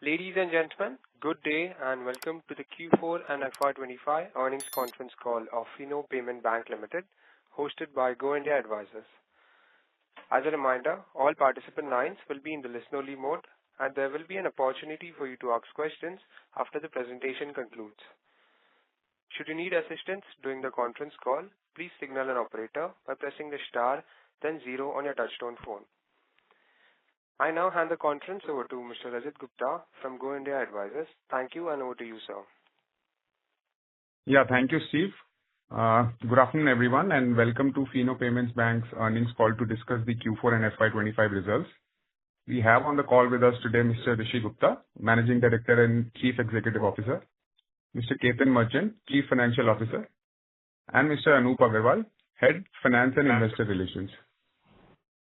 Ladies and gentlemen, good day and welcome to the Q4 and FY25 earnings conference call of Fino Payment Bank Limited, hosted by Go India Advisors. As a reminder, all participant lines will be in the listen-only mode, and there will be an opportunity for you to ask questions after the presentation concludes. Should you need assistance during the conference call, please signal an operator by pressing the star, then 0 on your touchtone phone. I now hand the conference over to Mr. Rajat Gupta from Go India Advisors. Thank you, and over to you, sir. Yeah, thank you, Steve. Good afternoon, everyone, and welcome to Fino Payments Bank's earnings call to discuss the Q4 and FY25 results. We have on the call with us today Mr. Rishi Gupta, Managing Director and Chief Executive Officer, Mr. Ketan Merchant, Chief Financial Officer, and Mr. Anup Agarwal, Head Finance and Investor Relations.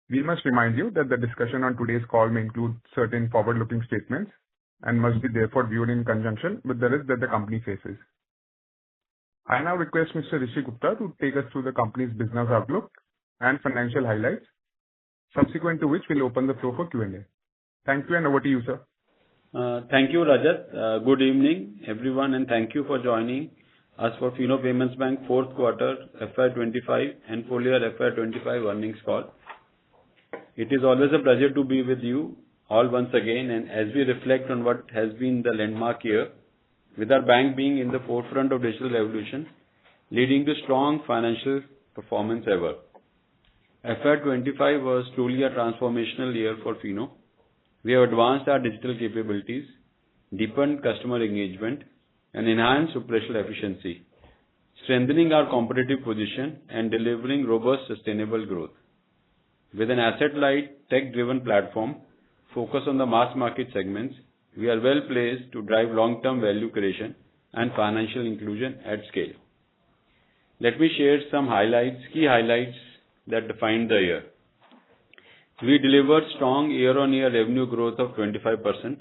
We must remind you that the discussion on today's call may include certain forward-looking statements and must be therefore viewed in conjunction with the risk that the company faces. I now request Mr. Rishi Gupta to take us through the company's business outlook and financial highlights, subsequent to which we'll open the floor for Q&A. Thank you, and over to you, sir. Thank you, Rajat. Good evening, everyone, and thank you for joining us for Fino Payments Bank fourth quarter FY25 and full year FY25 earnings call. It is always a pleasure to be with you all once again, and as we reflect on what has been the landmark year, with our bank being in the forefront of digital revolution, leading to strong financial performance ever. FY25 was truly a transformational year for Fino. We have advanced our digital capabilities, deepened customer engagement, and enhanced operational efficiency, strengthening our competitive position and delivering robust, sustainable growth. With an asset-light, tech-driven platform focused on the mass market segments, we are well placed to drive long-term value creation and financial inclusion at scale. Let me share some key highlights that defined the year. We delivered strong year-on-year revenue growth of 25%,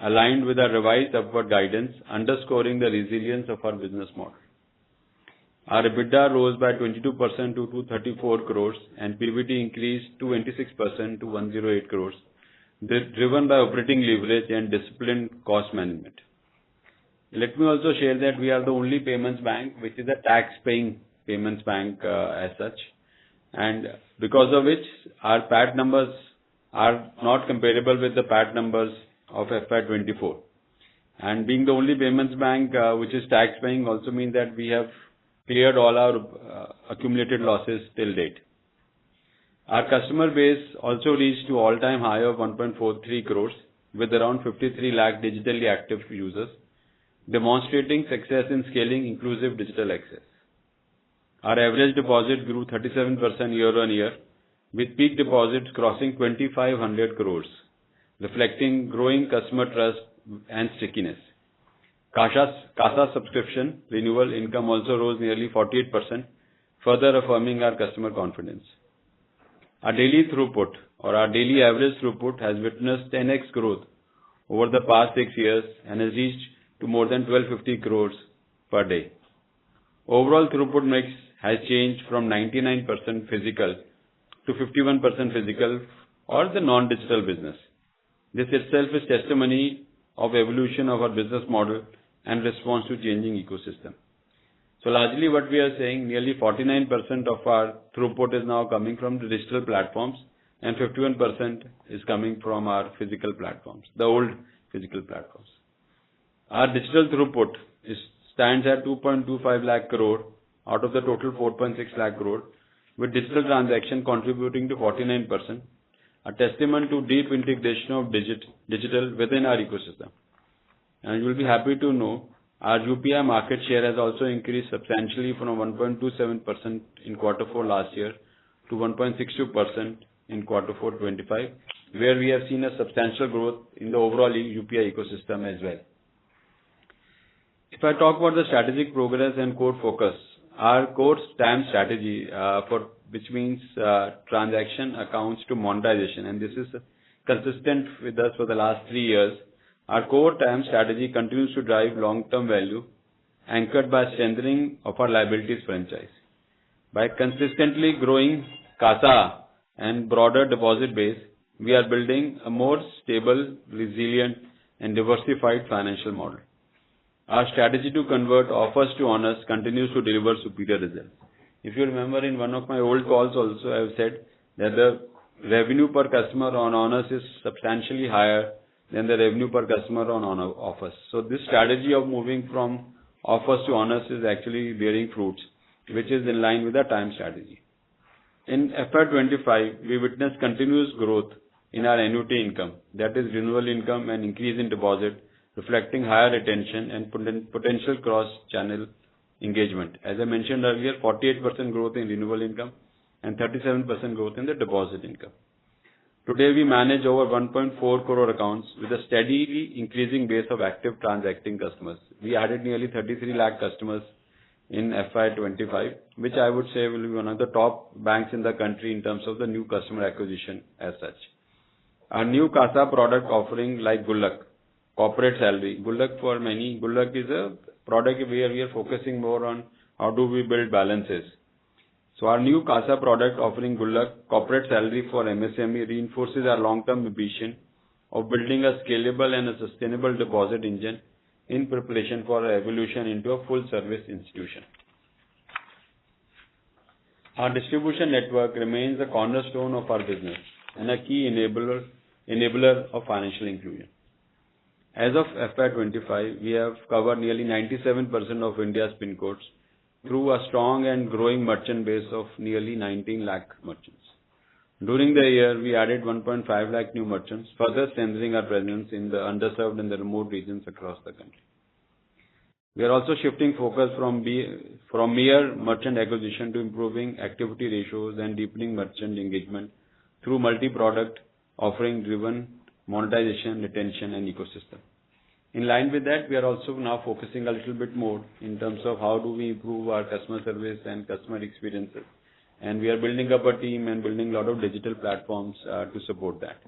aligned with our revised upward guidance, underscoring the resilience of our business model. Our EBITDA rose by 22% to 234 crores and PBT increased 26% to 108 crores, driven by operating leverage and disciplined cost management. Let me also share that we are the only payments bank which is a tax-paying payments bank as such, and because of which our PAT numbers are not comparable with the PAT numbers of FY24. And being the only payments bank which is tax-paying also means that we have cleared all our accumulated losses till date. Our customer base also reached to all-time high of 1.43 crores with around 53 lakh digitally active users, demonstrating success in scaling inclusive digital access. Our average deposit grew 37% year-on-year, with peak deposits crossing 2,500 crores, reflecting growing customer trust and stickiness. CASA subscription renewal income also rose nearly 48%, further affirming our customer confidence. Our daily throughput or our daily average throughput has witnessed 10x growth over the past 6 years and has reached to more than 1,250 crores per day. Overall throughput mix has changed from 99% physical to 51% physical or the non-digital business. This itself is testimony of evolution of our business model and response to changing ecosystem. So largely what we are saying, nearly 49% of our throughput is now coming from the digital platforms and 51% is coming from our physical platforms, the old physical platforms. Our digital throughput stands at 2.25 lakh crore out of the total 4.6 lakh crore, with digital transaction contributing to 49%, a testament to deep integration of digital within our ecosystem. And you will be happy to know our UPI market share has also increased substantially from 1.27% in Q4 last year to 1.62% in Q4 25, where we have seen a substantial growth in the overall UPI ecosystem as well. If I talk about the strategic progress and core focus, our core TAM strategy which means transaction accounts to monetization, and this is consistent with us for the last 3 years. Our core TAM strategy continues to drive long-term value anchored by strengthening of our liabilities franchise. By consistently growing CASA and broader deposit base, we are building a more stable, resilient and diversified financial model. Our strategy to convert offers to honors continues to deliver superior results. If you remember, in one of my old calls also, I have said that the revenue per customer on honors is substantially higher than the revenue per customer on offers. So this strategy of moving from offers to honors is actually bearing fruits, which is in line with the time strategy. In FY25, we witnessed continuous growth in our annuity income, that is renewal income and increase in deposit, reflecting higher retention and potential cross-channel engagement. As I mentioned earlier, 48% growth in renewal income and 37% growth in the deposit income. Today, we manage over 1.4 crore accounts with a steadily increasing base of active transacting customers. We added nearly 33 lakh customers in FY25, which I would say will be one of the top banks in the country in terms of the new customer acquisition as such. Our new CASA product offering like Gullak, corporate salary. Gullak for many, Gullak is a product where we are focusing more on how do we build balances. So our new CASA product offering Gullak, corporate salary for MSME reinforces our long-term ambition of building a scalable and a sustainable deposit engine in preparation for our evolution into a full-service institution. Our distribution network remains the cornerstone of our business and a key enabler of financial inclusion. As of FY25, we have covered nearly 97% of India's PIN codes through a strong and growing merchant base of nearly 19 lakh merchants. During the year, we added 1.5 lakh new merchants, further strengthening our presence in the underserved and the remote regions across the country. We are also shifting focus from mere merchant acquisition to improving activity ratios and deepening merchant engagement through multi-product offering-driven monetization, retention, and ecosystem. In line with that, we are also now focusing a little bit more in terms of how do we improve our customer service and customer experiences. And we are building up a team and building a lot of digital platforms to support that.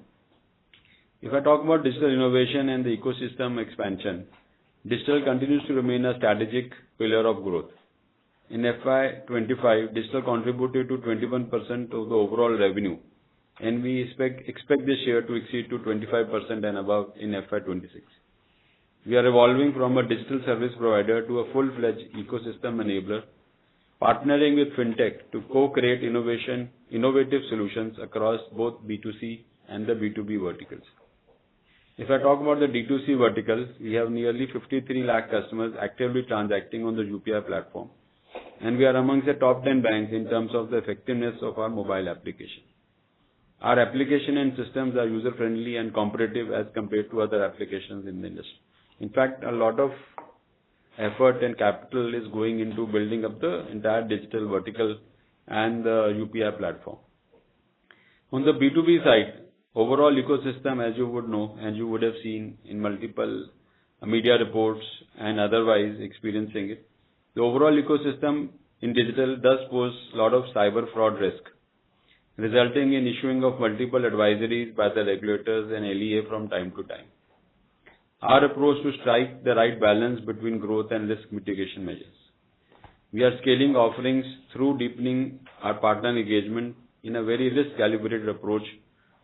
If I talk about digital innovation and the ecosystem expansion, digital continues to remain a strategic pillar of growth. In FY25, digital contributed to 21% of the overall revenue, and we expect this share to exceed to 25% and above in FY26. We are evolving from a digital service provider to a full-fledged ecosystem enabler, partnering with fintech to co-create innovative solutions across both B2C and the B2B verticals. If I talk about the D2C vertical, we have nearly 53 lakh customers actively transacting on the UPI platform, and we are amongst the top 10 banks in terms of the effectiveness of our mobile application. Our application and systems are user-friendly and competitive as compared to other applications in the industry. In fact, a lot of effort and capital is going into building up the entire digital vertical and the UPI platform. On the B2B side, overall ecosystem, as you would know, and you would have seen in multiple media reports and otherwise experiencing it, the overall ecosystem in digital does pose a lot of cyber fraud risk, resulting in issuing of multiple advisories by the regulators and LEA from time to time. Our approach to strike the right balance between growth and risk mitigation measures. We are scaling offerings through deepening our partner engagement in a very risk-calibrated approach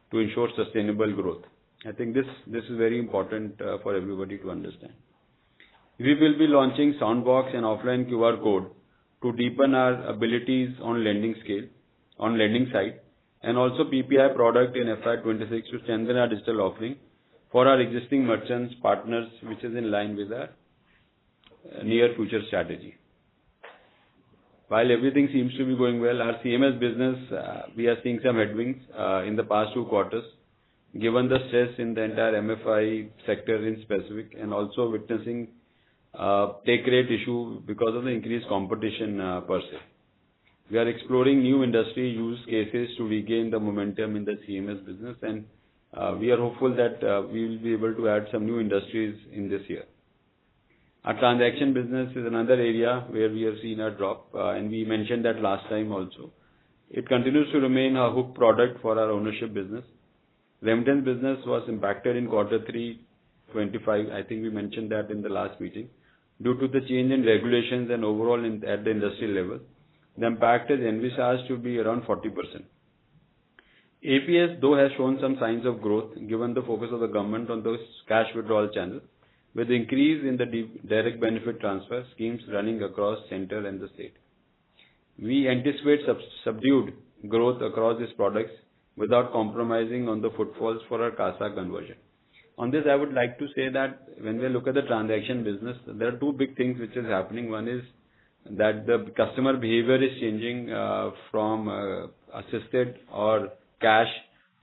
to ensure sustainable growth. I think this is very important for everybody to understand. We will be launching Soundbox and offline QR code to deepen our abilities on lending side, and also PPI product in FY26 to strengthen our digital offering for our existing merchants, partners, which is in line with our near future strategy. While everything seems to be going well, our CMS business, we are seeing some headwinds in the past 2 quarters, given the stress in the entire MFI sector in specific, and also witnessing take rate issue because of the increased competition per se. We are exploring new industry use cases to regain the momentum in the CMS business, and we are hopeful that we will be able to add some new industries in this year. Our transaction business is another area where we have seen a drop, and we mentioned that last time also. It continues to remain a hook product for our ownership business. Remittance business was impacted in Q3 25. I think we mentioned that in the last meeting. Due to the change in regulations and overall at the industry level, the impact is envisaged to be around 40%. APS, though, has shown some signs of growth given the focus of the government on the cash withdrawal channel, with the increase in the direct benefit transfer schemes running across center and the state. We anticipate subdued growth across these products without compromising on the footfalls for our CASA conversion. On this, I would like to say that when we look at the transaction business, there are two big things which is happening. One is that the customer behavior is changing from assisted or cash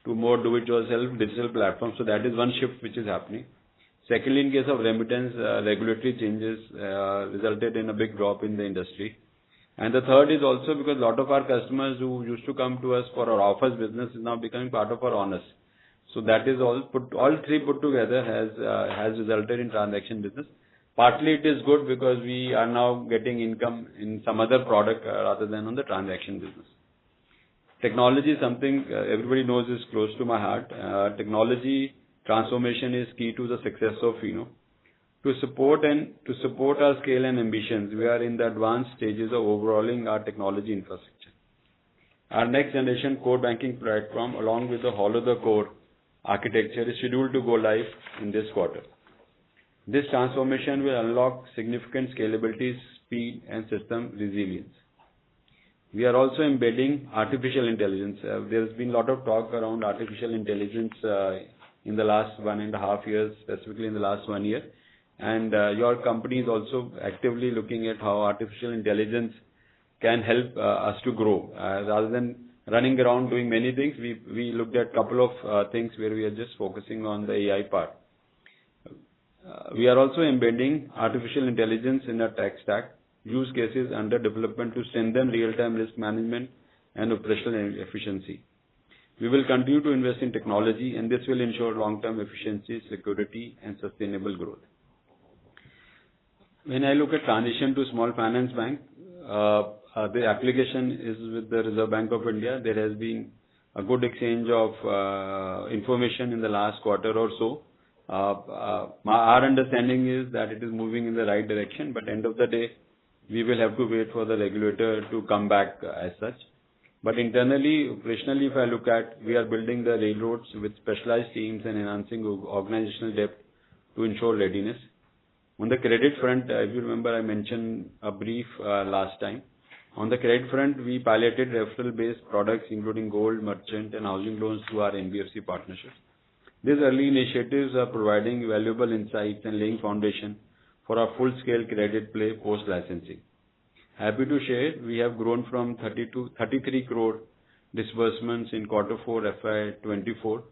to more do-it-yourself digital platforms. So that is one shift which is happening. Secondly, in case of remittance, regulatory changes resulted in a big drop in the industry. And the third is also because a lot of our customers who used to come to us for our offers business is now becoming part of our honors. So that is all three put together has resulted in transaction business. Partly it is good because we are now getting income in some other product rather than on the transaction business. Technology is something everybody knows is close to my heart. Technology transformation is key to the success of Fino. To support our scale and ambitions, we are in the advanced stages of overhauling our technology infrastructure. Our next generation core banking platform, along with the hollow the core architecture, is scheduled to go live in this quarter. This transformation will unlock significant scalability, speed, and system resilience. We are also embedding artificial intelligence. There's been a lot of talk around artificial intelligence in the last 1.5 years, specifically in the last 1 year. And your company is also actively looking at how artificial intelligence can help us to grow. Rather than running around doing many things, we looked at a couple of things where we are just focusing on the AI part. We are also embedding artificial intelligence in our tech stack, use cases under development to strengthen real-time risk management and operational efficiency. We will continue to invest in technology, and this will ensure long-term efficiency, security, and sustainable growth. When I look at transition to small finance bank, the application is with the Reserve Bank of India. There has been a good exchange of information in the last quarter or so. Our understanding is that it is moving in the right direction, but end of the day, we will have to wait for the regulator to come back as such. But internally, operationally, if I look at, we are building the railroads with specialized teams and enhancing organizational depth to ensure readiness. On the credit front, if you remember, I mentioned a brief last time. On the credit front, we piloted referral-based products, including gold, merchant, and housing loans through our NBFC partnerships. These early initiatives are providing valuable insights and laying foundation for our full-scale credit play post-licensing. Happy to share, we have grown from 33 crore disbursements in Q4 FY24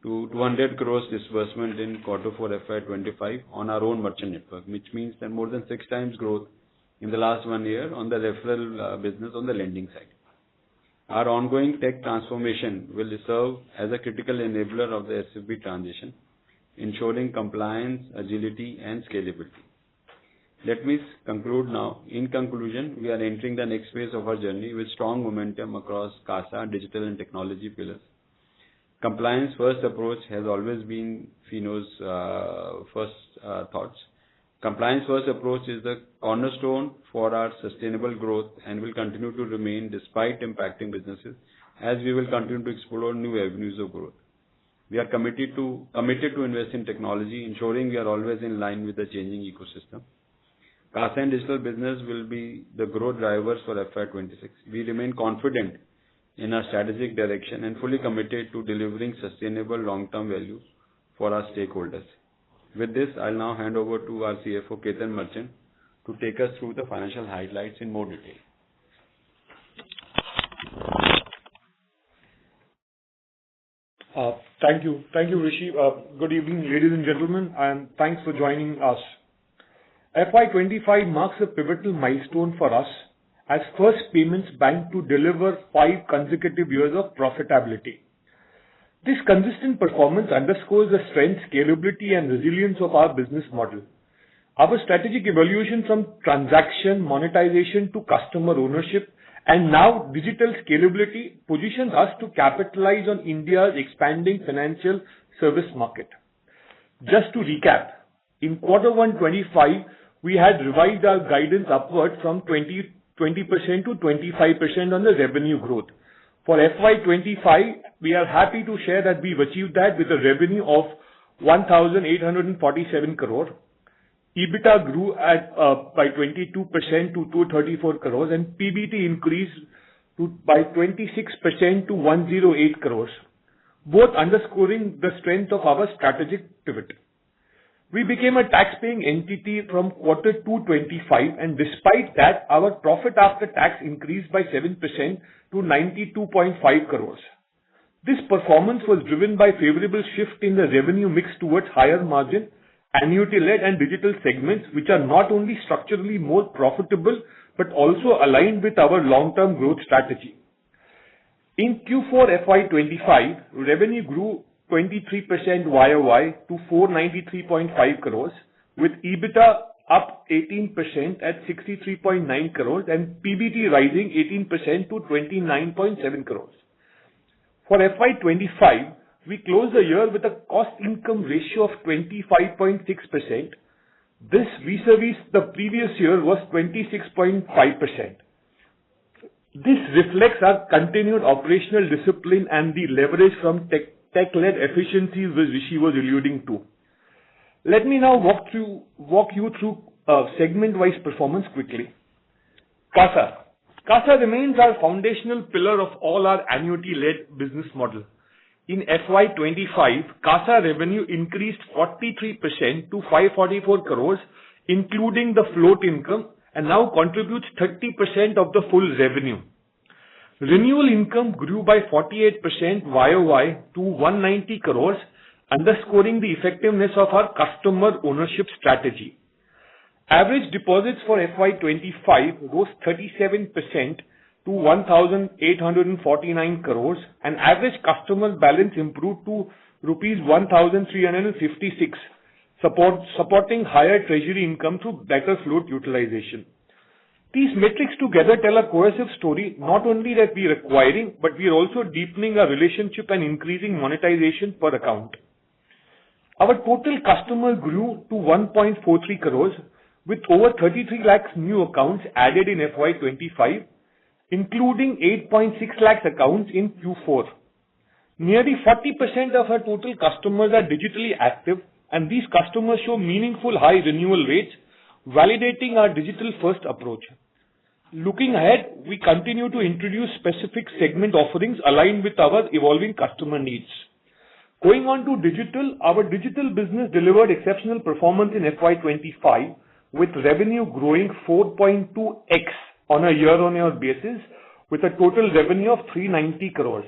to 200 crores disbursement in Q4 FY25 on our own merchant network, which means that more than 6 times growth in the last 1 year on the referral business on the lending side. Our ongoing tech transformation will serve as a critical enabler of the SFB transition, ensuring compliance, agility, and scalability. Let me conclude now. In conclusion, we are entering the next phase of our journey with strong momentum across CASA, digital, and technology pillars. Compliance first approach has always been Fino's first thoughts. Compliance first approach is the cornerstone for our sustainable growth and will continue to remain despite impacting businesses as we will continue to explore new avenues of growth. We are committed to invest in technology, ensuring we are always in line with the changing ecosystem. CASA and digital business will be the growth drivers for FY26. We remain confident in our strategic direction and fully committed to delivering sustainable long-term value for our stakeholders. With this, I'll now hand over to our CFO, Ketan Merchant, to take us through the financial highlights in more detail. Thank you. Thank you, Rishi. Good evening, ladies and gentlemen, and thanks for joining us. FY25 marks a pivotal milestone for us as first payments bank to deliver 5 consecutive years of profitability. This consistent performance underscores the strength, scalability, and resilience of our business model. Our strategic evolution from transaction monetization to customer ownership and now digital scalability positions us to capitalize on India's expanding financial service market. Just to recap, in Q1 25, we had revised our guidance upward from 20% to 25% on the revenue growth, For FY25, we are happy to share that we've achieved that with a revenue of 1,847 crore. EBITDA grew by 22% to 234 crores, and PBT increased by 26% to 108 crores, both underscoring the strength of our strategic pivot. We became a tax-paying entity from Q2 25, and despite that, our profit after tax increased by 7% to 92.5 crores. This performance was driven by favorable shift in the revenue mix towards higher margin, annuity-led and digital segments, which are not only structurally more profitable, but also aligned with our long-term growth strategy. In Q4 FY25, revenue grew 23% YOY to 493.5 crores, with EBITDA up 18% at 63.9 crores and PBT rising 18% to 29.7 crores. For FY25, we closed the year with a cost-income ratio of 25.6%. This vis-a-vis the previous year was 26.5%. This reflects our continued operational discipline and the leverage from tech-led efficiencies which Rishi was alluding to. Let me now walk you through segment-wise performance quickly. CASA. CASA remains our foundational pillar of all our annuity-led business model. In FY25, CASA revenue increased 43% to 544 crores, including the float income, and now contributes 30% of the full revenue. Renewal income grew by 48% YOY to 190 crores, underscoring the effectiveness of our customer ownership strategy. Average deposits for FY25 rose 37% to 1,849 crores, and average customer balance improved to rupees 1,356, supporting higher treasury income through better float utilization. These metrics together tell a cohesive story, not only that we are acquiring, but we are also deepening our relationship and increasing monetization per account. Our total customer grew to 1.43 crores, with over 33 lakhs new accounts added in FY25, including 8.6 lakhs accounts in Q4. Nearly 40% of our total customers are digitally active, and these customers show meaningful high renewal rates, validating our digital-first approach. Looking ahead, we continue to introduce specific segment offerings aligned with our evolving customer needs. Going on to digital, our digital business delivered exceptional performance in FY25, with revenue growing 4.2x on a year-on-year basis, with a total revenue of 390 crores.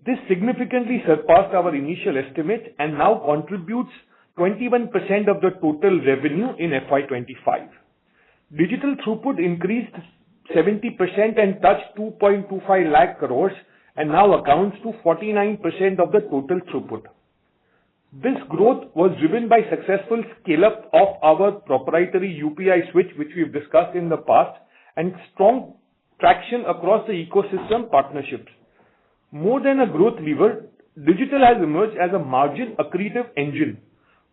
This significantly surpassed our initial estimates and now contributes 21% of the total revenue in FY25. Digital throughput increased 70% and touched 2.25 lakh crores and now accounts to 49% of the total throughput. This growth was driven by successful scale-up of our proprietary UPI switch, which we've discussed in the past, and strong traction across the ecosystem partnerships. More than a growth lever, digital has emerged as a margin accretive engine.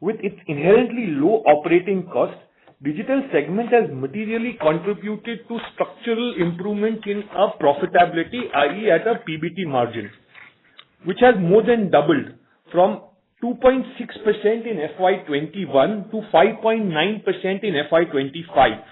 With its inherently low operating cost, digital segment has materially contributed to structural improvement in our profitability, i.e. at a PBT margin, which has more than doubled from 2.6% in FY21 to 5.9% in FY25.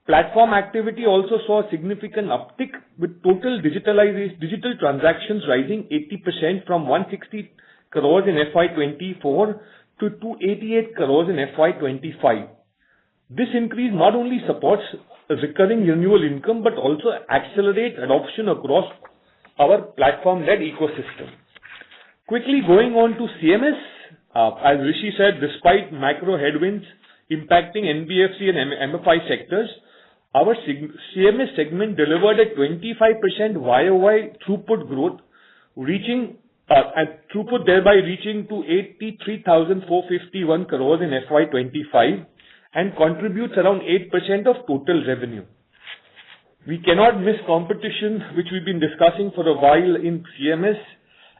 Platform activity also saw a significant uptick, with total digital transactions rising 80% from 160 crores in FY24 to 288 crores in FY25. This increase not only supports recurring renewal income, but also accelerates adoption across our platform-led ecosystem. Quickly going on to CMS, as Rishi said, despite macro headwinds impacting NBFC and MFI sectors, our CMS segment delivered a 25% YOY throughput growth, thereby reaching to 83,451 crores in FY25 and contributes around 8% of total revenue. We cannot miss competition, which we've been discussing for a while in CMS.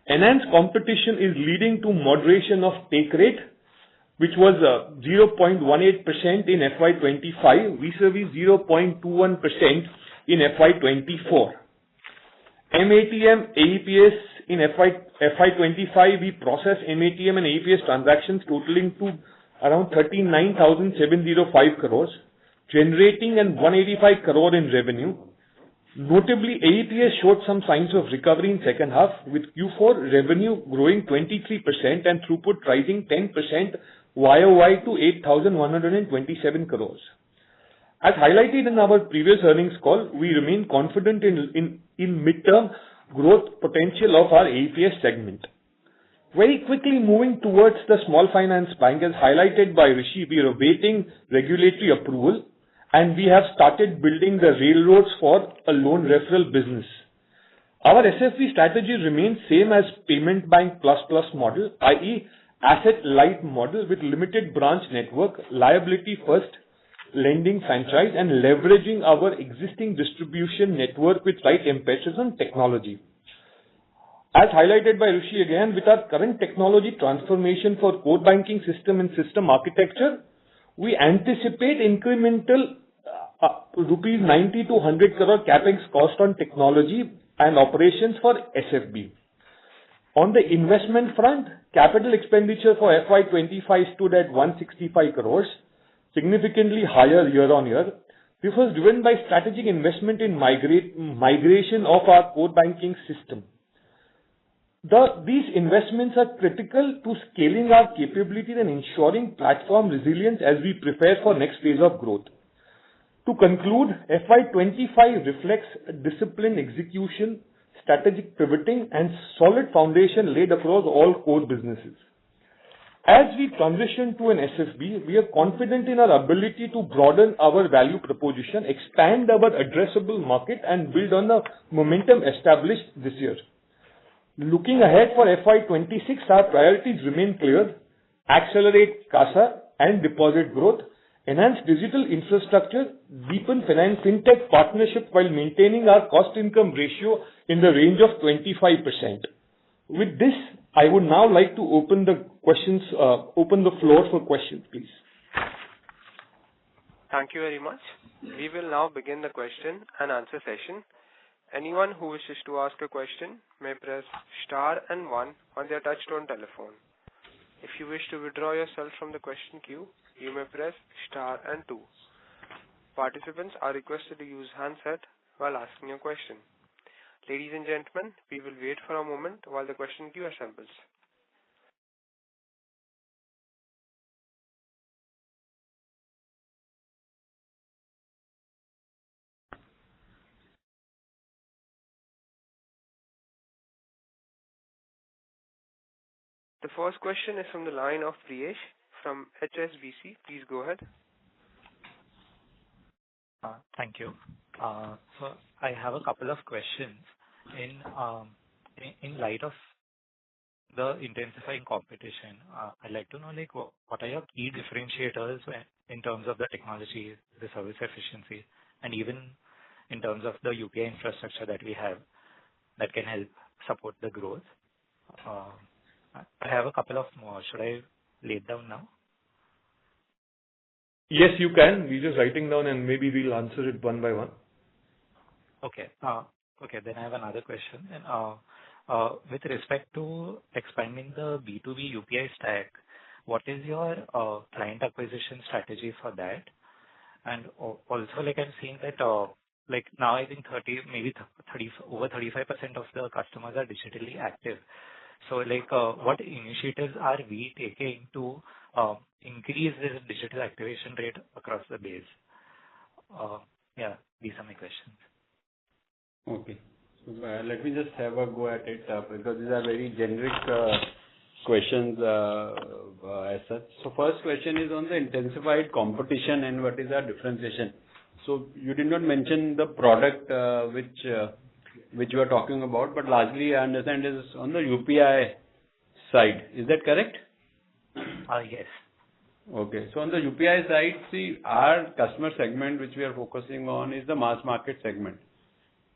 Enhanced competition is leading to moderation of take rate, which was 0.18% in FY25 vis-a-vis 0.21% in FY24. MATM, AEPS in FY25, we process MATM and AEPS transactions totaling to around 39,705 crores, generating an 185 crore in revenue. Notably, AEPS showed some signs of recovery in second half, with Q4 revenue growing 23% and throughput rising 10% YOY to 8,127 crores. As highlighted in our previous earnings call, we remain confident in mid-term growth potential of our AEPS segment. Very quickly moving towards the small finance bank, as highlighted by Rishi, we are awaiting regulatory approval, and we have started building the railroads for a loan referral business. Our SFB strategy remains same as payment bank plus model, i.e. asset light model with limited branch network, liability first lending franchise, and leveraging our existing distribution network with right emphasis on technology. As highlighted by Rishi again, with our current technology transformation for core banking system and system architecture, we anticipate incremental rupees 90 to 100 crore capex cost on technology and operations for SFB. On the investment front, capital expenditure for FY25 stood at 165 crores, significantly higher year on year. This was driven by strategic investment in migration of our core banking system. These investments are critical to scaling our capabilities and ensuring platform resilience as we prepare for next phase of growth. To conclude, FY25 reflects disciplined execution, strategic pivoting, and solid foundation laid across all core businesses. As we transition to an SFB, we are confident in our ability to broaden our value proposition, expand our addressable market, and build on the momentum established this year. Looking ahead for FY26, our priorities remain clear: accelerate CASA and deposit growth, enhance digital infrastructure, deepen fintech partnership while maintaining our cost-income ratio in the range of 25%. With this, I would now like to open the floor for questions, please. Thank you very much. We will now begin the question and answer session. Anyone who wishes to ask a question may press star and 1 on their touchtone telephone. If you wish to withdraw yourself from the question queue, you may press star and 2. Participants are requested to use handset while asking a question. Ladies and gentlemen, we will wait for a moment while the question queue assembles. The first question is from the line of Priyesh from HSBC. Please go ahead. Thank you. So I have a couple of questions. In light of the intensifying competition, I'd like to know what are your key differentiators in terms of the technology, the service efficiency, and even in terms of the UPI infrastructure that we have that can help support the growth. I have a couple of more. Should I lay it down now? Yes, you can. We're just writing down and maybe we'll answer it one by one. Okay. Okay, then I have another question. With respect to expanding the B2B UPI stack, what is your client acquisition strategy for that? And also, I'm seeing that now I think over 35% of the customers are digitally active. So what initiatives are we taking to increase this digital activation rate across the base? Yeah, these are my questions. Okay. So let me just have a go at it because these are very generic questions as such. So first question is on the intensified competition and what is our differentiation. So you did not mention the product which you are talking about, but largely I understand is on the UPI side. Is that correct? Yes. Okay. So on the UPI side, see, our customer segment which we are focusing on is the mass market segment.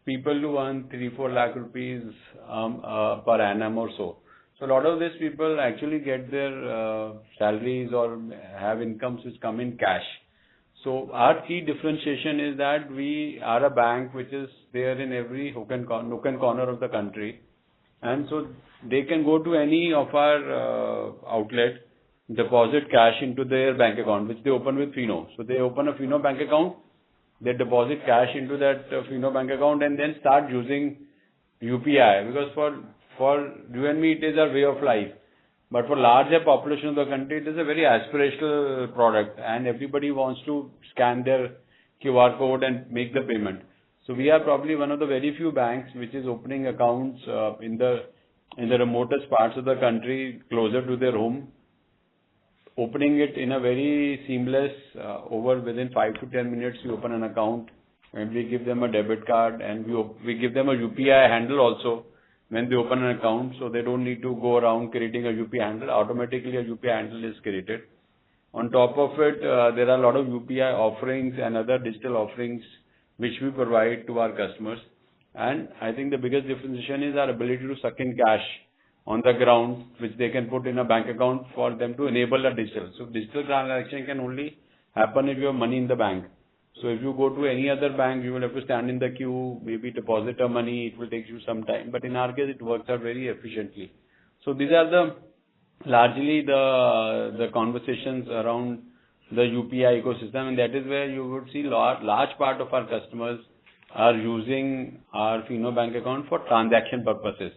People who earn 3-4 lakh rupees per annum or so. So a lot of these people actually get their salaries or have incomes which come in cash. So our key differentiation is that we are a bank which is there in every nook and corner of the country. And so they can go to any of our outlet, deposit cash into their bank account, which they open with Fino. So they open a Fino bank account, they deposit cash into that Fino bank account and then start using UPI, because for you and me it is our way of life. But for larger population of the country, it is a very aspirational product and everybody wants to scan their QR code and make the payment. So we are probably one of the very few banks which is opening accounts in the remotest parts of the country, closer to their home, opening it in a very seamless, within 5 to 10 minutes you open an account, and we give them a debit card and we give them a UPI handle also when they open an account, so they don't need to go around creating a UPI handle. Automatically a UPI handle is created. On top of it, there are a lot of UPI offerings and other digital offerings which we provide to our customers. And I think the biggest differentiation is our ability to suck in cash on the ground, which they can put in a bank account for them to enable a digital. So digital transaction can only happen if you have money in the bank. So if you go to any other bank, you will have to stand in the queue, maybe deposit a money, it will take you some time. But in our case, it works out very efficiently. So these are largely the conversations around the UPI ecosystem, and that is where you would see large part of our customers are using our Fino bank account for transaction purposes.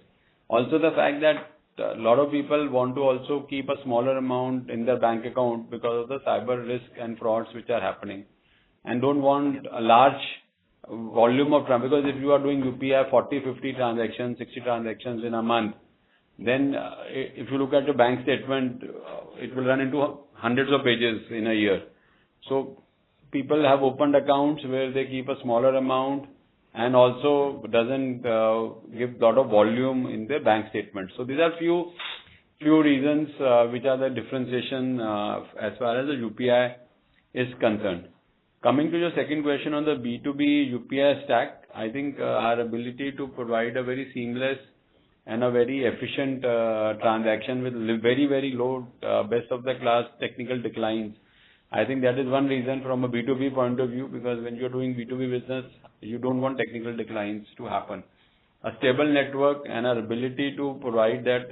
Also the fact that a lot of people want to also keep a smaller amount in their bank account because of the cyber risk and frauds which are happening, and don't want a large volume of because if you are doing UPI 40, 50 transactions, 60 transactions in a month, then if you look at your bank statement, it will run into hundreds of pages in a year. So people have opened accounts where they keep a smaller amount and also doesn't give lot of volume in their bank statement. So these are few reasons which are the differentiation as far as the UPI is concerned. Coming to your second question on the B2B UPI stack, I think our ability to provide a very seamless and a very efficient transaction with very, very low best of the class technical declines. I think that is one reason from a B2B point of view, because when you're doing B2B business, you don't want technical declines to happen. A stable network and our ability to provide that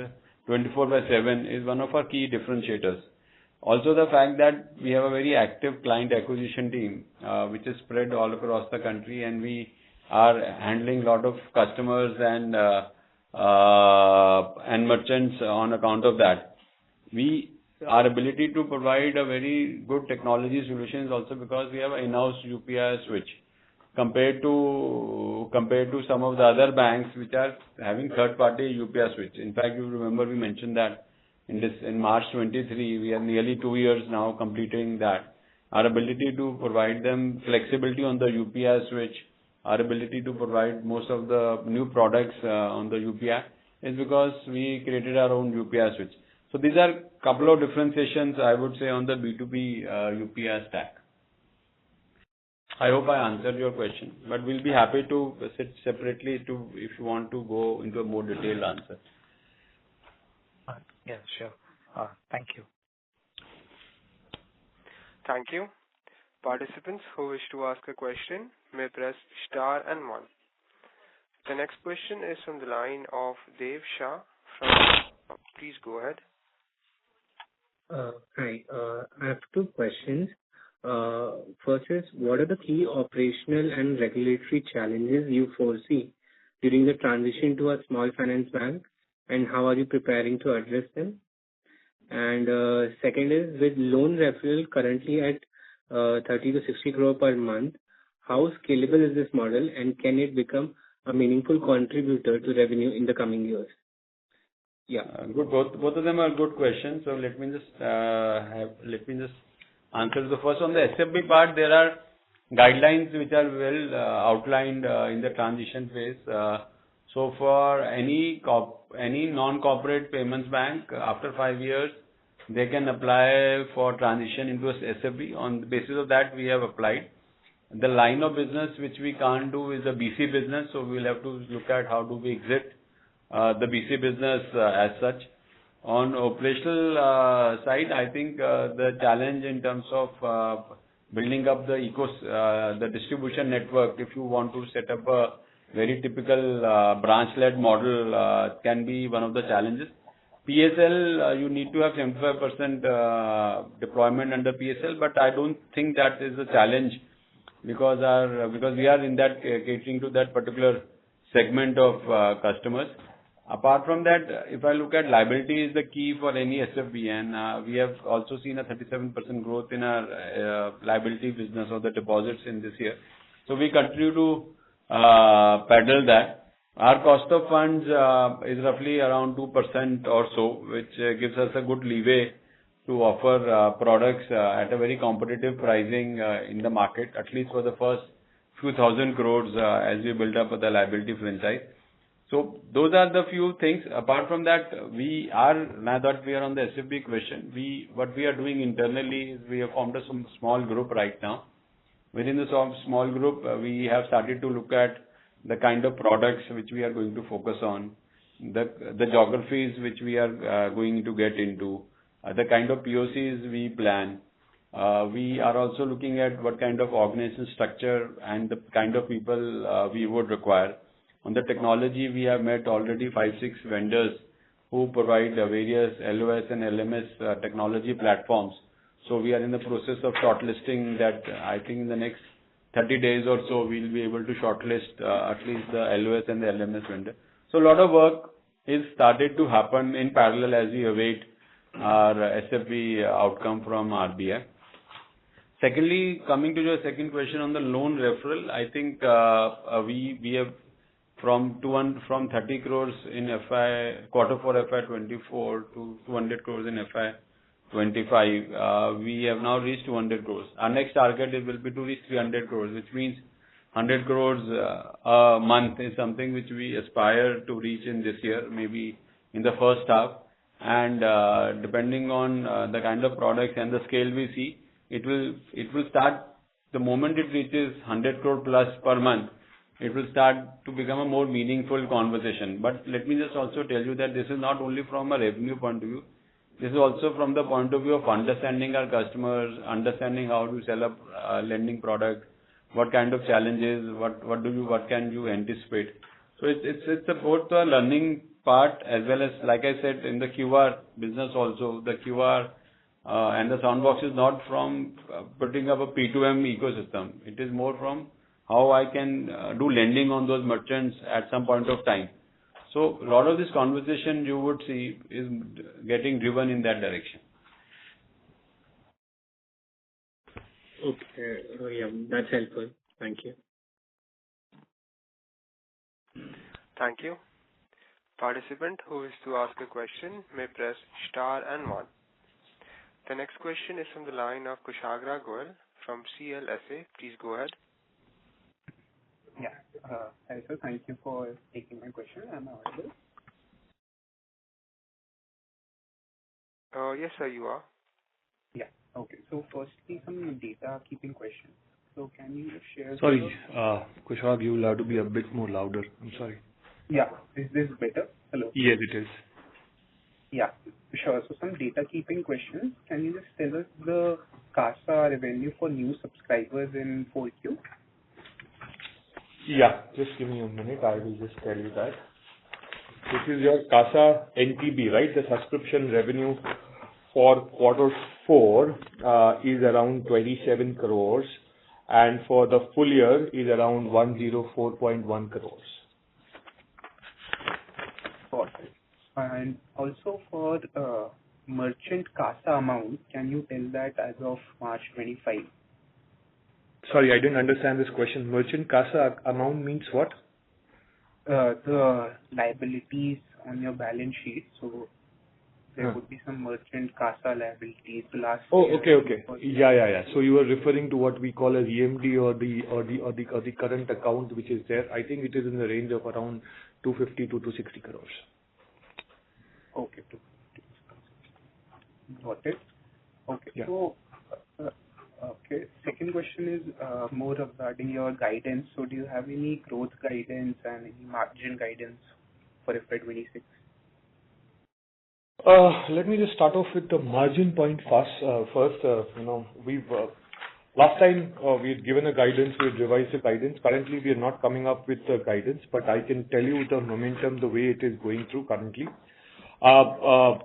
24/7 is one of our key differentiators. Also the fact that we have a very active client acquisition team, which is spread all across the country, and we are handling a lot of customers and merchants on account of that. Our ability to provide a very good technology solution is also because we have an in-house UPI switch compared to some of the other banks which are having third-party UPI switch. In fact, you remember we mentioned that in March 23, we are nearly 2 years now completing that. Our ability to provide them flexibility on the UPI switch, our ability to provide most of the new products on the UPI is because we created our own UPI switch. So these are a couple of differentiations, I would say, on the B2B UPI stack. I hope I answered your question, but we'll be happy to sit separately if you want to go into a more detailed answer. Yeah, sure. Thank you. Thank you. Participants who wish to ask a question may press star and 1. The next question is from the line of Dev Shah from. Please go ahead. Hi. I have two questions. First is, what are the key operational and regulatory challenges you foresee during the transition to a small finance bank, and how are you preparing to address them? And second is, with loan referral currently at 30 to 60 crore per month, how scalable is this model, and can it become a meaningful contributor to revenue in the coming years? Yeah. Good. Both of them are good questions. So let me just answer the first. On the SFB part, there are guidelines which are well outlined in the transition phase. So for any non-corporate payments bank, after 5 years, they can apply for transition into a SFB. On the basis of that, we have applied. The line of business which we can't do is the BC business, so we'll have to look at how do we exit the BC business as such. On operational side, I think the challenge in terms of building up the distribution network. If you want to set up a very typical branch-led model, can be one of the challenges. PSL, you need to have 75% deployment under PSL, but I don't think that is a challenge because we are in that catering to that particular segment of customers. Apart from that, if I look at liability is the key for any SFB, and we have also seen a 37% growth in our liability business or the deposits in this year. So we continue to paddle that. Our cost of funds is roughly around 2% or so, which gives us a good leeway to offer products at a very competitive pricing in the market, at least for the first few thousand crores as we build up the liability franchise. So those are the few things. Apart from that, now that we are on the SFB question, what we are doing internally is we have formed a small group right now. Within the small group, we have started to look at the kind of products which we are going to focus on, the geographies which we are going to get into, the kind of POCs we plan. We are also looking at what kind of organization structure and the kind of people we would require. On the technology, we have met already 5-6 vendors who provide various LOS and LMS technology platforms. So we are in the process of shortlisting that. I think in the next 30 days or so, we'll be able to shortlist at least the LOS and the LMS vendor. So a lot of work is started to happen in parallel as we await our SFB outcome from RBI. Secondly, coming to your second question on the loan referral, I think we have from 30 crores in Q4 FY24 to 200 crores in FY25. We have now reached 200 crores. Our next target will be to reach 300 crores, which means 100 crores a month is something which we aspire to reach in this year, maybe in the first half. And depending on the kind of products and the scale we see, it will start the moment it reaches 100 crore plus per month. It will start to become a more meaningful conversation. But let me just also tell you that this is not only from a revenue point of view. This is also from the point of view of understanding our customers, understanding how to sell a lending product, what kind of challenges, what can you anticipate. So it's both the learning part as well as, like I said, in the QR business also, the QR and the Soundbox is not from putting up a P2M ecosystem. It is more from how I can do lending on those merchants at some point of time. So a lot of this conversation you would see is getting driven in that direction. Okay. Yeah, that's helpful. Thank you. Thank you. Participant who wishes to ask a question may press star and 1. The next question is from the line of Kushagra Goel from CLSA. Please go ahead. Yeah. Hi, sir. Thank you for taking my question. Am I audible? Yes, sir, you are. Yeah. Okay. So firstly, some data keeping questions. So can you share... Sorry, Kushag, you will have to be a bit more louder. I'm sorry. Yeah. Is this better? Hello? Yes, it is. Yeah, sure. So some data keeping questions. Can you just tell us the CASA revenue for new subscribers in 4Q? Yeah, just give me a minute. I will just tell you that. This is your CASA NTB, right? The subscription revenue for Q4 is around 27 crores, and for the full year is around 104.1 crores. Got it. And also for merchant CASA amount, can you tell that as of March 25? Sorry, I didn't understand this question. Merchant CASA amount means what? The liabilities on your balance sheet. So there would be some merchant CASA liabilities last year. Okay. Yeah. So you are referring to what we call as EMD or the current account which is there. I think it is in the range of around 250 to 260 crores. Okay. Got it. Okay. Yeah. So, okay. Second question is more regarding your guidance. So do you have any growth guidance and any margin guidance for FY26? Let me just start off with the margin point first. Last time we had given a guidance, we had revised the guidance. Currently, we are not coming up with the guidance, but I can tell you the momentum, the way it is going through currently. On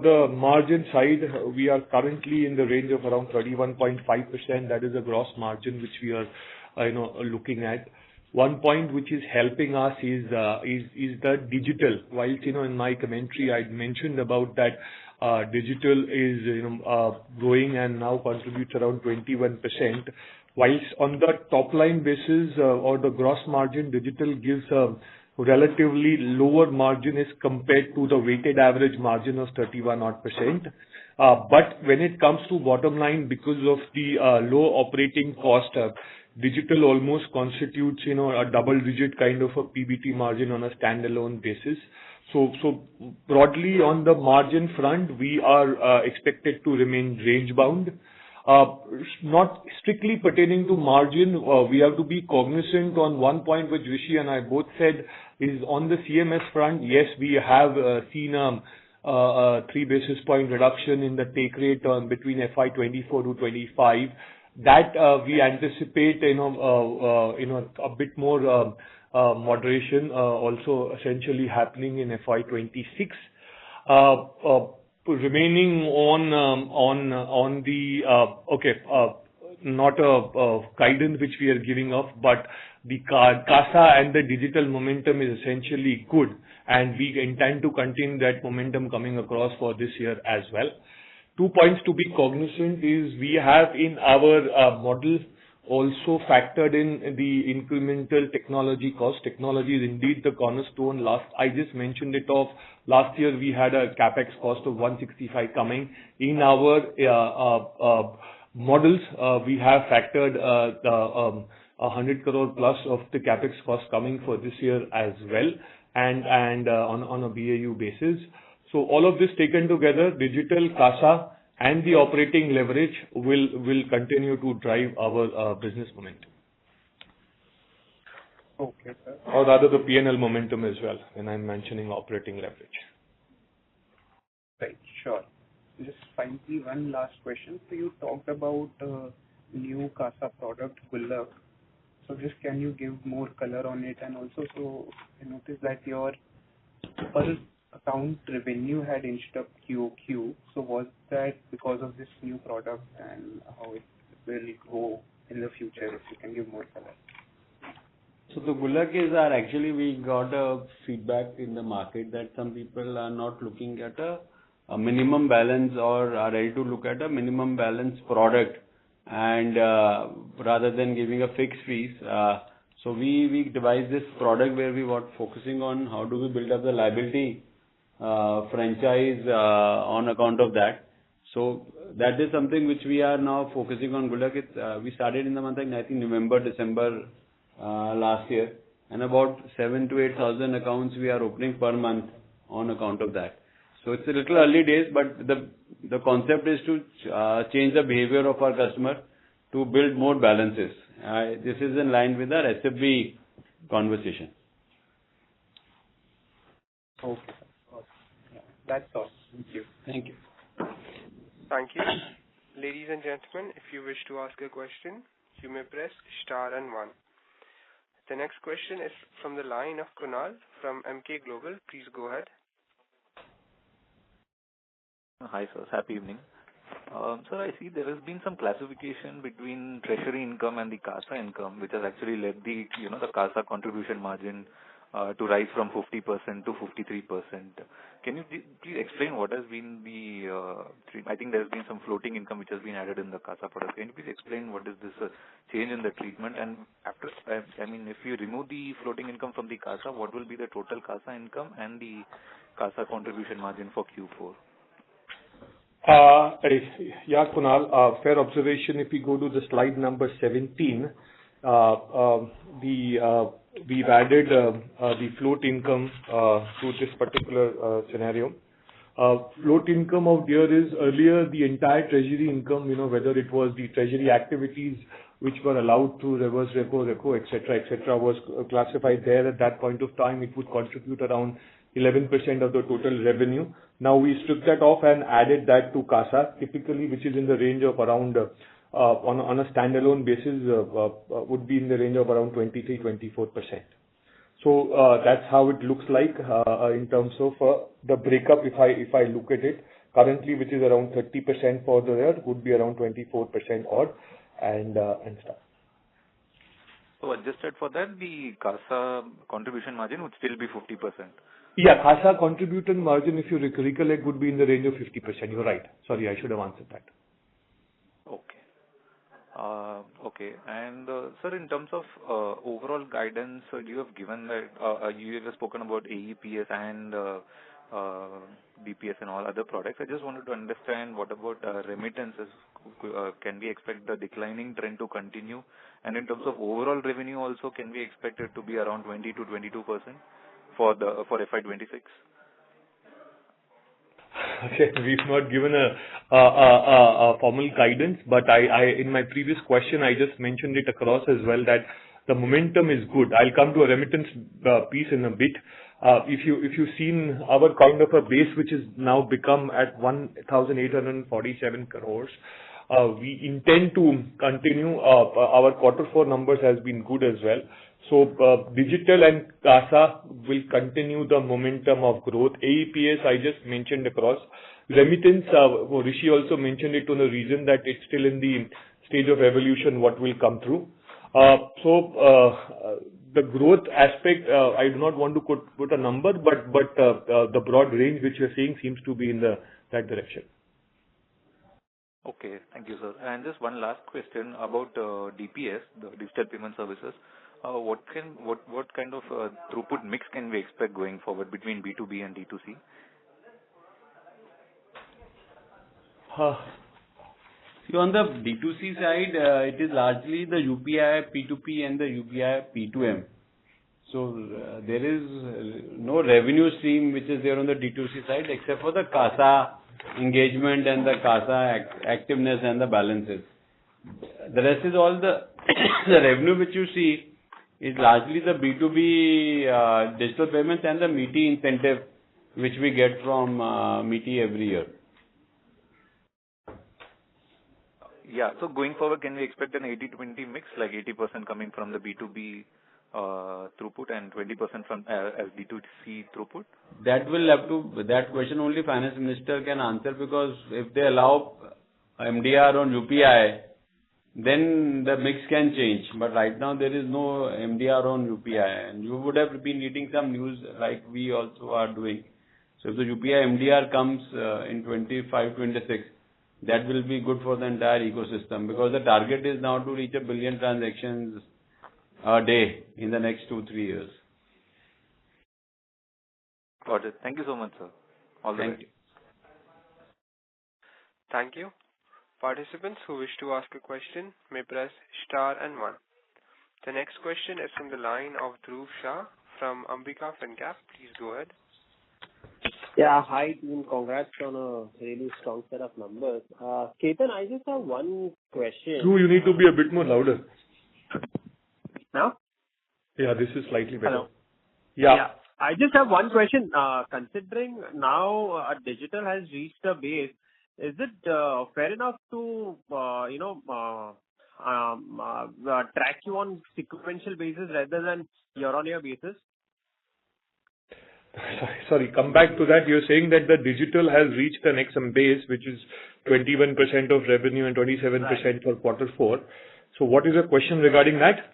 the margin side, we are currently in the range of around 31.5%. That is a gross margin which we are, looking at. One point which is helping us is the digital. Whilst, in my commentary, I'd mentioned about that digital is, growing and now contributes around 21%. Whilst on the top line basis, or the gross margin, digital gives a relatively lower margin as compared to the weighted average margin of 31 odd %. But when it comes to bottom line, because of the low operating cost, digital almost constitutes, a double-digit kind of a PBT margin on a standalone basis. So broadly on the margin front, we are expected to remain range-bound. Not strictly pertaining to margin, we have to be cognizant on one point which Rishi and I both said is on the CMS front. Yes, we have seen a 3 basis point reduction in the take rate between FY24 to 25. That we anticipate, a bit more moderation also essentially happening in FY26. Remaining on the not a guidance which we are giving off, but the CASA and the digital momentum is essentially good, and we intend to continue that momentum coming across for this year as well. 2 points to be cognizant is we have in our model also factored in the incremental technology cost. Technology is indeed the cornerstone. I just mentioned it off. Last year we had a capex cost of 165 coming. In our models, we have factored the 100 crore plus of the capex cost coming for this year as well, and on a BAU basis. So all of this taken together, digital, CASA, and the operating leverage will continue to drive our business momentum. Okay, sir. Or rather the P&L momentum as well, when I'm mentioning operating leverage. Right, sure. Just finally, one last question. So you talked about new CASA product, Gullak. So just can you give more color on it? And also, so I noticed that your per account revenue had inched up QOQ. So was that because of this new product, and how it will go in the future, if you can give more color? So the Gullak is actually we got a feedback in the market that some people are not looking at a minimum balance or are ready to look at a minimum balance product, and rather than giving a fixed fees. So we devised this product where we were focusing on how do we build up the liability franchise on account of that. So that is something which we are now focusing on. Gullak, we started in the month, I think November, December last year, and about 7,000 to 8,000 accounts we are opening per month on account of that. So it's a little early days, but the concept is to change the behavior of our customer to build more balances. This is in line with our SFB conversation. Okay. Yeah, that's all. Thank you. Thank you. Thank you. Ladies and gentlemen, if you wish to ask a question, you may press star and 1. The next question is from the line of Kunal from MK Global. Please go ahead. Hi, sir. Happy evening. Sir, I see there has been some classification between treasury income and the CASA income, which has actually led the CASA contribution margin to rise from 50% to 53%. Can you please explain what has been I think there has been some floating income which has been added in the CASA product. Can you please explain what is this change in the treatment? And after, if you remove the floating income from the CASA, what will be the total CASA income and the CASA contribution margin for Q4? Yeah, Kunal, fair observation. If we go to the slide number 17, we've added the float income to this particular scenario. Float income out there is earlier the entire treasury income, whether it was the treasury activities which were allowed to reverse repo, etc., was classified there at that point of time. It would contribute around 11% of the total revenue. Now we stripped that off and added that to CASA, typically, which is in the range of around on a standalone basis would be in the range of around 23-24%. So that's how it looks like in terms of the breakup. If I look at it currently, which is around 30% for the year, would be around 24% odd and stuff. So adjusted for that, the CASA contribution margin would still be 50%. Yeah, CASA contribution margin, if you recollect, would be in the range of 50%. You're right. Sorry, I should have answered that. Okay. Okay. And sir, in terms of overall guidance, you have given that you have spoken about AEPS and BPS and all other products. I just wanted to understand what about remittances? Can we expect the declining trend to continue? And in terms of overall revenue also, can we expect it to be around 20 to 22% for FY26? Okay, we've not given a formal guidance, but I in my previous question, I just mentioned it across as well that the momentum is good. I'll come to a remittance piece in a bit. If you've seen our kind of a base, which is now become at 1,847 crores, we intend to continue. Our Q4 numbers has been good as well. So digital and CASA will continue the momentum of growth. AEPS, I just mentioned across. Remittance, Rishi also mentioned it on the reason that it's still in the stage of evolution, what will come through. The growth aspect, I do not want to put a number, but the broad range which you're seeing seems to be in that direction. Okay, thank you, sir. And just one last question about DPS, the digital payment services. What kind of throughput mix can we expect going forward between B2B and D2C? See, on the D2C side, it is largely the UPI P2P and the UPI P2M. So there is no revenue stream which is there on the D2C side except for the CASA engagement and the CASA activeness and the balances. The rest is all the revenue which you see is largely the B2B digital payments and the MITI incentive which we get from MITI every year. Yeah, so going forward, can we expect an 80-20 mix, like 80% coming from the B2B throughpup and 20% from as D2C throughput? That question only Finance Minister can answer, because if they allow MDR on UPI, then the mix can change. But right now there is no MDR on UPI, and you would have been reading some news like we also are doing. So if the UPI MDR comes in 25-26, that will be good for the entire ecosystem, because the target is now to reach 1 billion transactions a day in the next 2-3 years. Got it. Thank you so much, sir. All the best. Thank you. Participants who wish to ask a question may press star and 1. The next question is from the line of Dhruv Shah from Ambika Fincap. Please go ahead. Yeah, hi team. Congrats on a really strong set of numbers. Ketan, I just have one question. Dhruv, you need to be a bit more louder. Now? Yeah, this is slightly better. Hello? Yeah. I just have one question. Considering now digital has reached a base, is it fair enough to track you on sequential basis rather than year-on-year basis? Sorry, come back to that. You're saying that the digital has reached an XM base, which is 21% of revenue and 27% for Q4. So what is your question regarding that?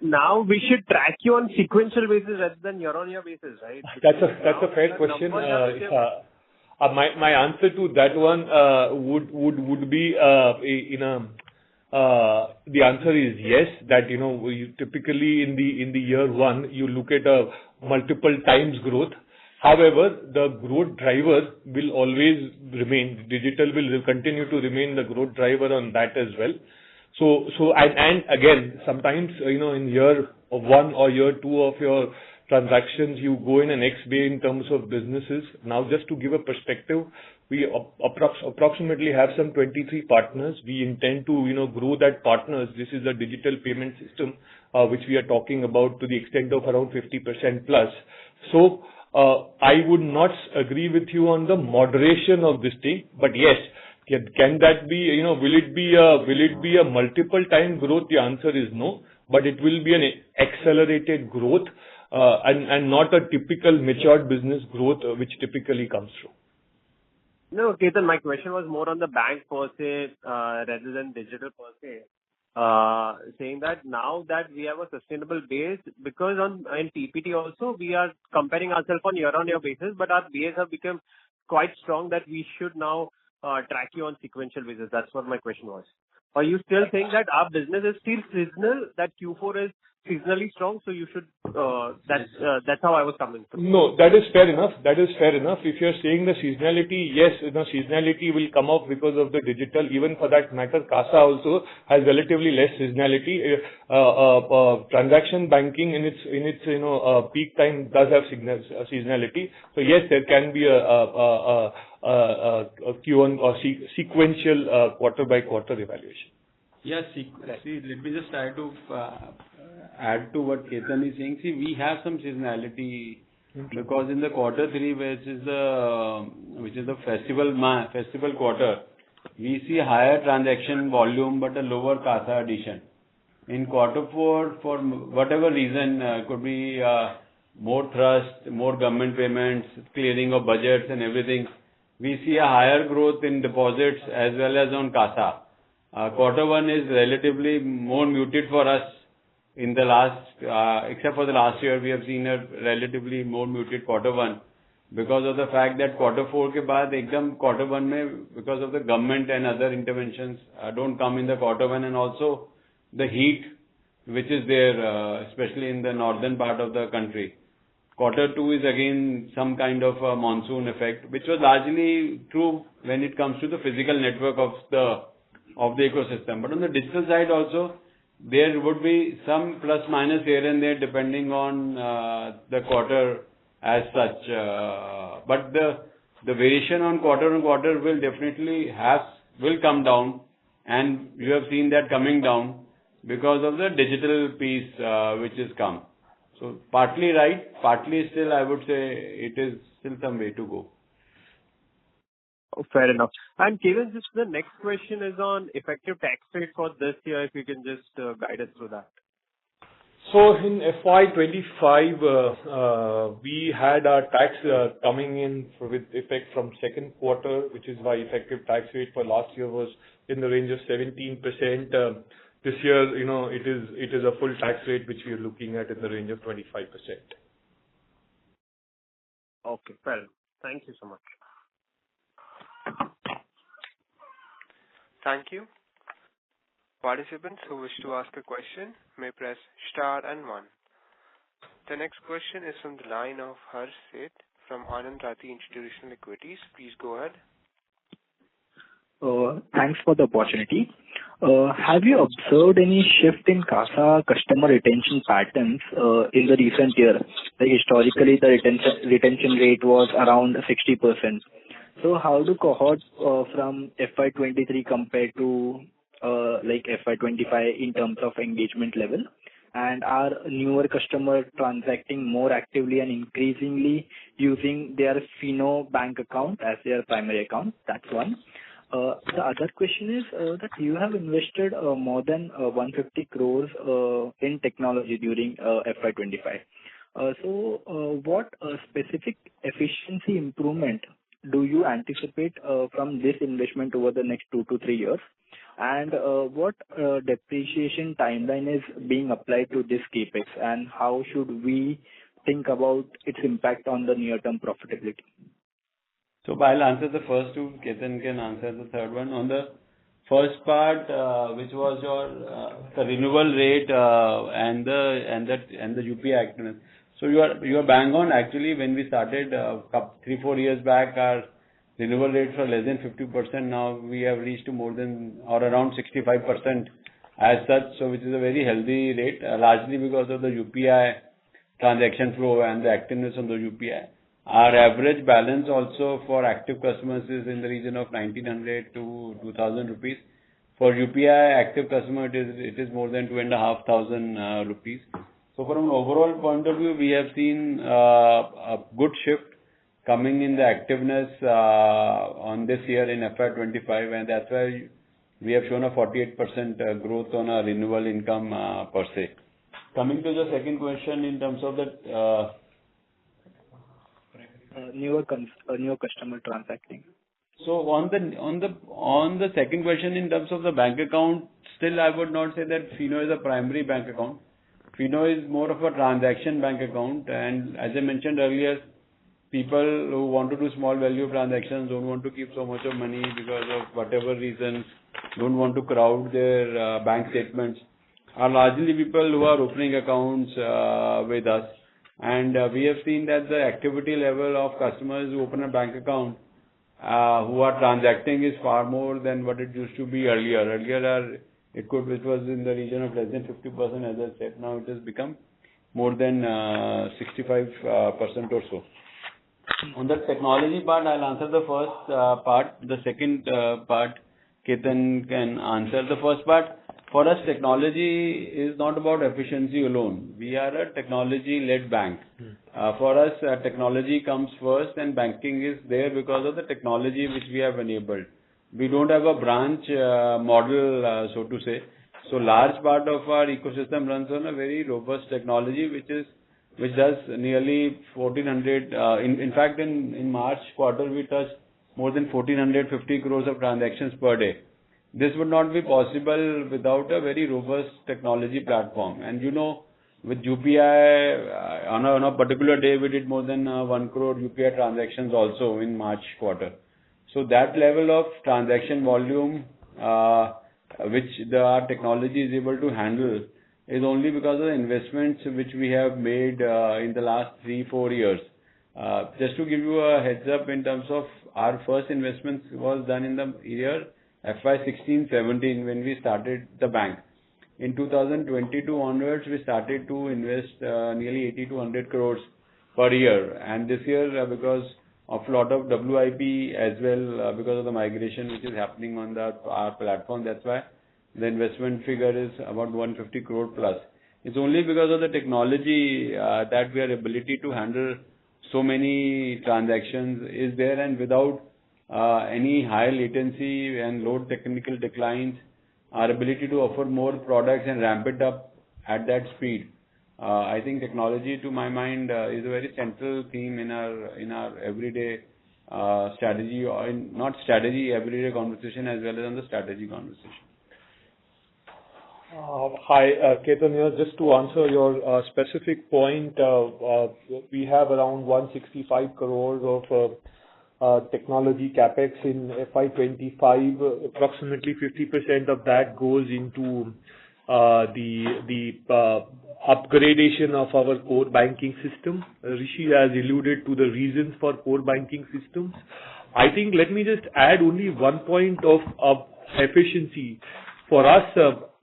Now we should track you on sequential basis rather than year-on-year basis, right? That's a fair question. My answer to that one would be the answer is yes. That you typically in the year one you look at a multiple times growth. However, the growth driver will always remain. Digital will continue to remain the growth driver on that as well. So and again, sometimes in year one or year two of your transactions, you go in an X way in terms of businesses. Now, just to give a perspective, we approximately have some 23 partners. We intend to grow that partners. This is a digital payment system which we are talking about to the extent of around 50% plus. So I would not agree with you on the moderation of this thing, but yes, Can that be, will it be a multiple time growth? The answer is no, but it will be an accelerated growth, and not a typical matured business growth, which typically comes through. No, Ketan, my question was more on the bank per se, rather than digital per se. Saying that now that we have a sustainable base, because in PPT also, we are comparing ourselves on year-on-year basis, but our base have become quite strong that we should now track you on sequential basis. That's what my question was. Are you still saying that our business is still seasonal, that Q4 is seasonally strong, so you should, that's how I was coming from? No, that is fair enough. If you're saying the seasonality, yes, seasonality will come up because of the digital. Even for that matter, CASA also has relatively less seasonality. Transaction banking in its peak time does have seasonality. So yes, there can be a Q1 or sequential quarter by quarter evaluation. Yes, see, let me just try to add to what Ketan is saying. See, we have some seasonality because in the quarter 3, which is the festival quarter, we see higher transaction volume but a lower CASA addition. In quarter 4, for whatever reason, could be more thrust, more government payments, clearing of budgets and everything, we see a higher growth in deposits as well as on CASA. Quarter 1 is relatively more muted for us in the last, except for the last year, we have seen a relatively more muted quarter 1 because of the fact that quarter 4 ke baad ekdam quarter 1 mein, because of the government and other interventions don't come in the quarter 1, and also the heat which is there, especially in the northern part of the country. Quarter 2 is again some kind of a monsoon effect, which was largely true when it comes to the physical network of the ecosystem. But on the digital side also, there would be some plus minus here and there depending on the quarter as such. But the variation on quarter will definitely will come down, and you have seen that coming down because of the digital piece which has come. So partly right, partly still I would say it is still some way to go. Oh, fair enough. And Kevin, just the next question is on effective tax rate for this year, if you can just guide us through that. So in FY25, we had our tax coming in with effect from second quarter, which is why effective tax rate for last year was in the range of 17%. This year, it is a full tax rate which we are looking at in the range of 25%. Okay, fair enough. Thank you so much. Thank you. Participants who wish to ask a question may press star and 1. The next question is from the line of Harsh Seth from Anand Rathi Institutional Equities. Please go ahead. Thanks for the opportunity. Have you observed any shift in CASA customer retention patterns in the recent year? Like historically, the retention rate was around 60%. So how do cohorts from FY23 compare to like FY25 in terms of engagement level? And are newer customers transacting more actively and increasingly using their Fino bank account as their primary account? That's one. The other question is that you have invested more than 150 crores in technology during FY25. So what specific efficiency improvement do you anticipate from this investment over the next 2 to 3 years? And what depreciation timeline is being applied to this capex, and how should we think about its impact on the near-term profitability? So I'll answer the first two. Ketan can answer the third one. On the first part, which was your the renewal rate and the UPI activeness. So you are bang on. Actually, when we started 3-4 years back, our renewal rates were less than 50%. Now we have reached to more than or around 65% as such. So which is a very healthy rate, largely because of the UPI transaction flow and the activeness on the UPI. Our average balance also for active customers is in the region of 1900 to 2000 rupees. For UPI active customer, it is more than 2500 rupees. So from an overall point of view, we have seen a good shift coming in the activeness on this year in FY25, and that's why we have shown a 48% growth on our renewal income per se. Coming to the second question in terms of the newer customer transacting. So on the second question in terms of the bank account, still I would not say that Fino is a primary bank account. Fino is more of a transaction bank account, and as I mentioned earlier, people who want to do small value transactions don't want to keep so much of money because of whatever reasons, don't want to crowd their bank statements, are largely people who are opening accounts with us. And we have seen that the activity level of customers who open a bank account who are transacting is far more than what it used to be earlier. Earlier, it was in the region of less than 50%, as I said. Now it has become more than 65% or so. On the technology part, I'll answer the first part. The second part, Ketan can answer. The first part, for us, technology is not about efficiency alone. We are a technology-led bank. For us, technology comes first, and banking is there because of the technology which we have enabled. We don't have a branch model, so to say. So large part of our ecosystem runs on a very robust technology, which does nearly 1,400. In fact, in March quarter, we touched more than 1,450 crores of transactions per day. This would not be possible without a very robust technology platform. And with UPI, on a particular day, we did more than 1 crore UPI transactions also in March quarter. So that level of transaction volume, which our technology is able to handle, is only because of the investments which we have made in the last 3-4 years. Just to give you a heads up in terms of our first investments was done in the year FY16-17 when we started the bank. In 2022 onwards, we started to invest nearly 80 to 100 crores per year. And this year, because of a lot of WIP as well, because of the migration which is happening on our platform, that's why the investment figure is about 150 crore plus. It's only because of the technology that we are ability to handle so many transactions is there, and without any high latency and low technical declines, our ability to offer more products and ramp it up at that speed. I think technology, to my mind, is a very central theme in our everyday strategy, or everyday conversation as well as on the strategy conversation. Hi, Ketan here. Just to answer your specific point, we have around 165 crores of technology capex in FY25. Approximately 50% of that goes into the upgradation of our core banking system. Rishi has alluded to the reasons for core banking systems. I think let me just add only one point of efficiency. For us,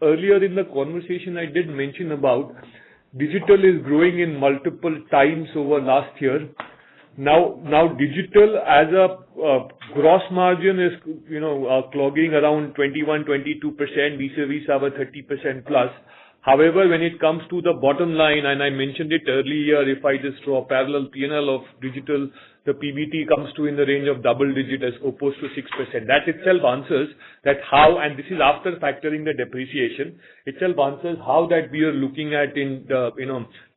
earlier in the conversation, I did mention about digital is growing in multiple times over last year. Now digital as a gross margin is, clogging around 21-22% vis-a-vis our 30% plus. However, when it comes to the bottom line, and I mentioned it earlier, if I just draw a parallel P&L of digital, the PBT comes to in the range of double digit as opposed to 6%. That itself answers that how, and this is after factoring the depreciation, itself answers how that we are looking at in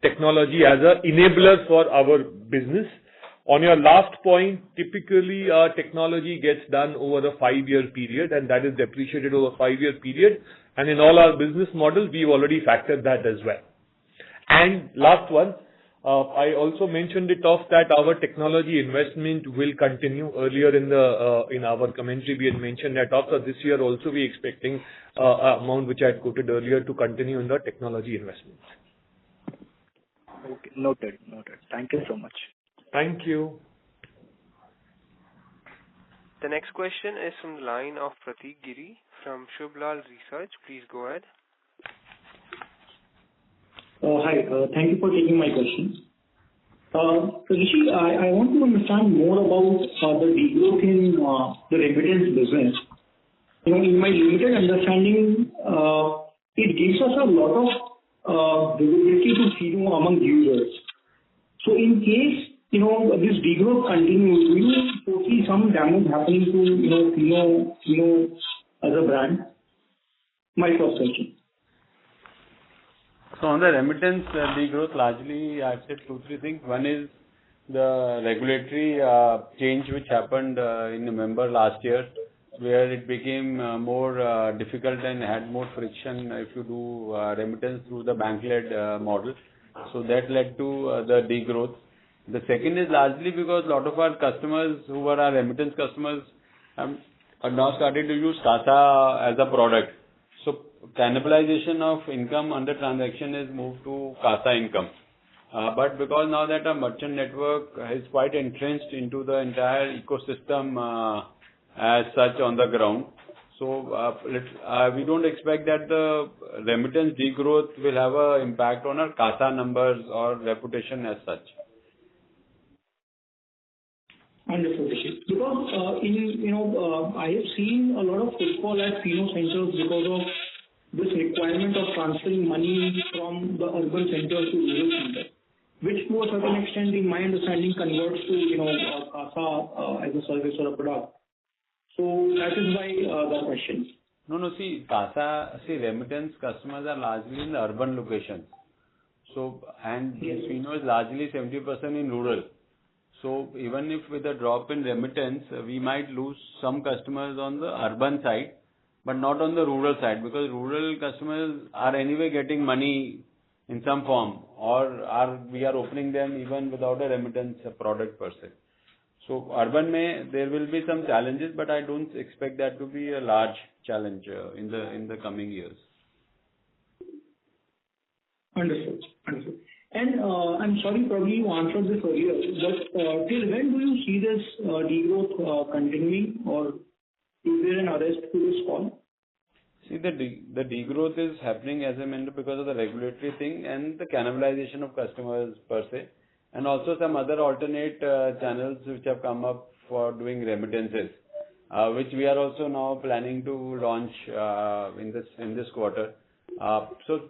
technology as an enabler for our business. On your last point, typically technology gets done over a 5-year period, and that is depreciated over a 5-year period. And in all our business models, we've already factored that as well. And last one, I also mentioned it off that our technology investment will continue. Earlier in our commentary, we had mentioned that after this year also we expecting amount which I had quoted earlier to continue in the technology investments. Okay, noted. Thank you so much. Thank you. The next question is from the line of Pratik Giri from Shubhlal Research. Please go ahead. Hi, thank you for taking my question. So Rishi, I want to understand more about the degrowth in the remittance business. In my limited understanding, it gives us a lot of visibility to Fino among users. So in case this degrowth continues, do you foresee some damage happening to, Fino as a brand? My first question. So on the remittance degrowth, largely I've said 2-3 things. One is the regulatory change which happened in November last year, where it became more difficult and had more friction if you do remittance through the bank-led model. So that led to the degrowth. The second is largely because a lot of our customers who were our remittance customers are now starting to use CASA as a product. So cannibalization of income under transaction is moved to CASA income. But because now that our merchant network is quite entrenched into the entire ecosystem as such on the ground, so we don't expect that the remittance degrowth will have an impact on our CASA numbers or reputation as such. Understood. Because I have seen a lot of footfall at Fino centers because of this requirement of transferring money from the urban centers to rural centers, which to a certain extent, in my understanding, converts to CASA as a service or a product. So that is why the question. No, see, remittance customers are largely in the urban locations. So, and Fino is largely 70% in rural. So even if with a drop in remittance, we might lose some customers on the urban side, but not on the rural side, because rural customers are anyway getting money in some form, or we are opening them even without a remittance product per se. So urban there will be some challenges, but I don't expect that to be a large challenge in the coming years. Understood. And I'm sorry, probably you answered this earlier, but till when do you see this degrowth continuing, or is there an arrest to this call? See, the degrowth is happening, as I mentioned, because of the regulatory thing and the cannibalization of customers per se, and also some other alternate channels which have come up for doing remittances, which we are also now planning to launch in this quarter. So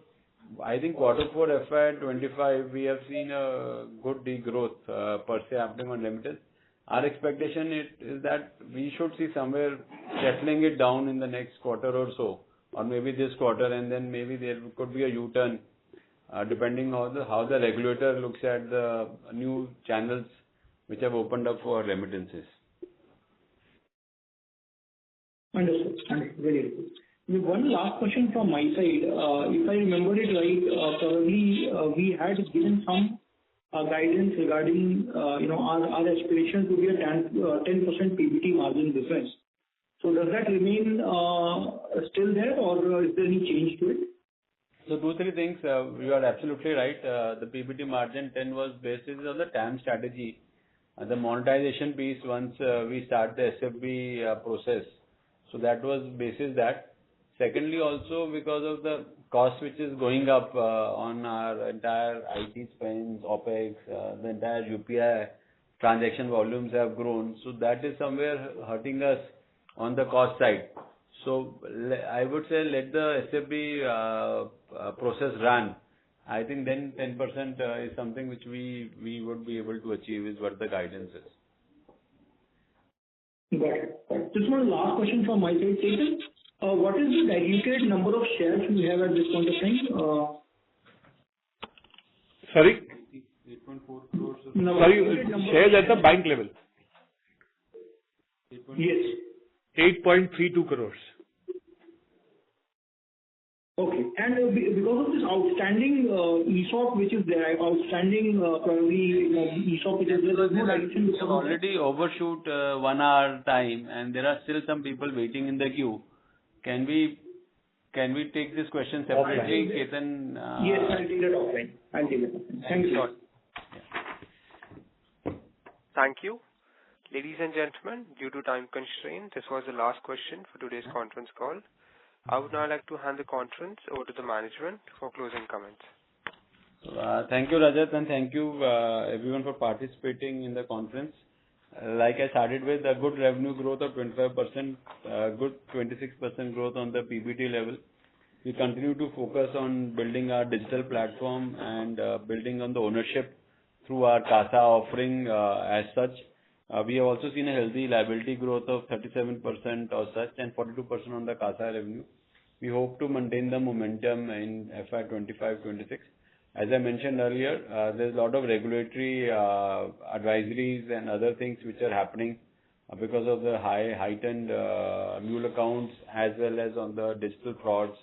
I think Q4FY25 we have seen a good degrowth per se happening on remittance. Our expectation is that we should see somewhere settling it down in the next quarter or so, or maybe this quarter, and then maybe there could be a U-turn depending on how the regulator looks at the new channels which have opened up for remittances. Understood. Very good. One last question from my side. If I remember it right, probably we had given some guidance regarding our aspiration to be a 10% PBT margin business. So does that remain still there, or is there any change to it? So 2-3 things. You are absolutely right. The PBT margin 10 was based on the TAM strategy. The monetization piece once we start the SFB process. So that was basis that. Secondly, also because of the cost which is going up on our entire IT spends, OPEX, the entire UPI transaction volumes have grown. So that is somewhere hurting us on the cost side. So I would say let the SFB process run. I think then 10% is something which we would be able to achieve is what the guidance is. Got it. Just one last question from my side, Chetan. What is the diluted number of shares we have at this point of time? Sorry? 8.4 crores. Sorry, shares at the bank level. Yes. 8.32 crores. Okay. And because of this outstanding ESOP which is there, probably ESOP which is there, there's no dilution. We have already overshoot 1 hour time, and there are still some people waiting in the queue. Can we take this question separately, Ketan? Yes, I'll take that offline. Thank you. Thank you. Ladies and gentlemen, due to time constraint, this was the last question for today's conference call. I would now like to hand the conference over to the management for closing comments. Thank you, Rajat, and thank you everyone for participating in the conference. Like I started with, a good revenue growth of 25%, good 26% growth on the PBT level. We continue to focus on building our digital platform and building on the ownership through our CASA offering as such. We have also seen a healthy liability growth of 37% or such, and 42% on the CASA revenue. We hope to maintain the momentum in FY25-26. As I mentioned earlier, there's a lot of regulatory advisories and other things which are happening because of the heightened mule accounts as well as on the digital frauds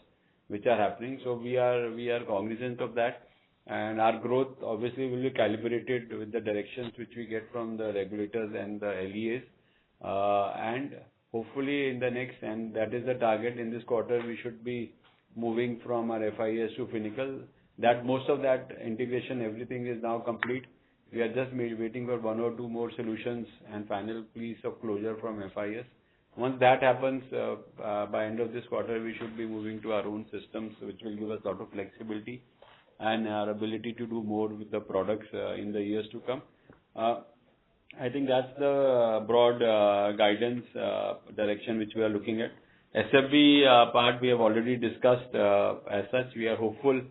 which are happening. So we are cognizant of that, and our growth obviously will be calibrated with the directions which we get from the regulators and the LEAs. And hopefully in the next, and that is the target in this quarter, we should be moving from our FIS to Finacle. That most of that integration, everything is now complete. We are just waiting for one or two more solutions and final piece of closure from FIS. Once that happens, by end of this quarter, we should be moving to our own systems, which will give us a lot of flexibility and our ability to do more with the products in the years to come. I think that's the broad guidance direction which we are looking at. SFB part we have already discussed. As such, we are hopeful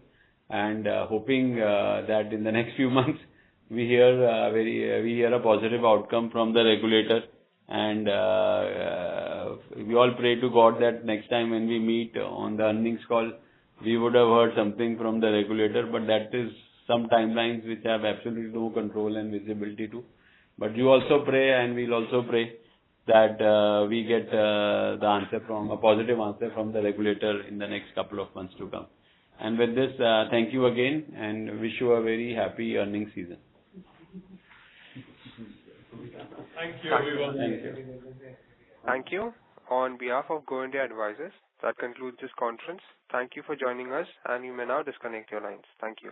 and hoping that in the next few months we hear a positive outcome from the regulator, and we all pray to God that next time when we meet on the earnings call, we would have heard something from the regulator, but that is some timelines which I have absolutely no control and visibility to. But you also pray, and we'll also pray that we get the answer from a positive answer from the regulator in the next couple of months to come. And with this, thank you again, and wish you a very happy earnings season. Thank you, everyone. Thank you. Thank you. On behalf of Go India Advisors, that concludes this conference. Thank you for joining us, and you may now disconnect your lines. Thank you.